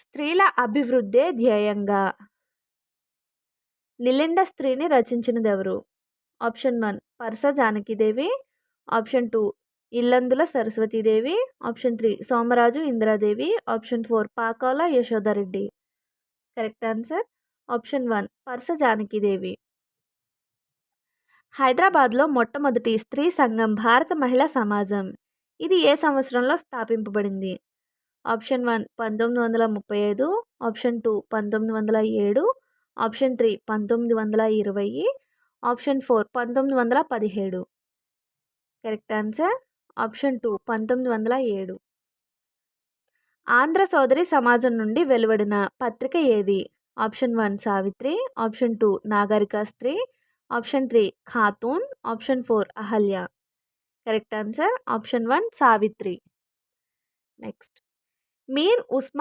స్త్రీల అభివృద్ధే ధ్యేయంగా నిలిండ స్త్రీని రచించినదెవరు? Option 1 Parasa Janakidevi, option 2 Illandula Saraswatidevi, option 3 Somaraju Indiradevi, option 4 Pakala Yashodareddy. Correct answer option 1 Parasa Janakidevi. హైదరాబాద్లో మొట్టమొదటి స్త్రీ సంఘం భారత మహిళా సమాజం ఇది ఏ సంవత్సరంలో స్థాపింపబడింది? Option 1 1935, option 2 1907, option 3 1920, option 4 1917. Correct answer option 2 1907. Andhra Sodari Samajam నుండి వెలువడిన పత్రిక ఏది? Option 1 Savitri, option 2 Nagarika Stree, option 3 Khatoon, option 4 Ahalya. Correct answer option 1 Savitri. Next Mir Osman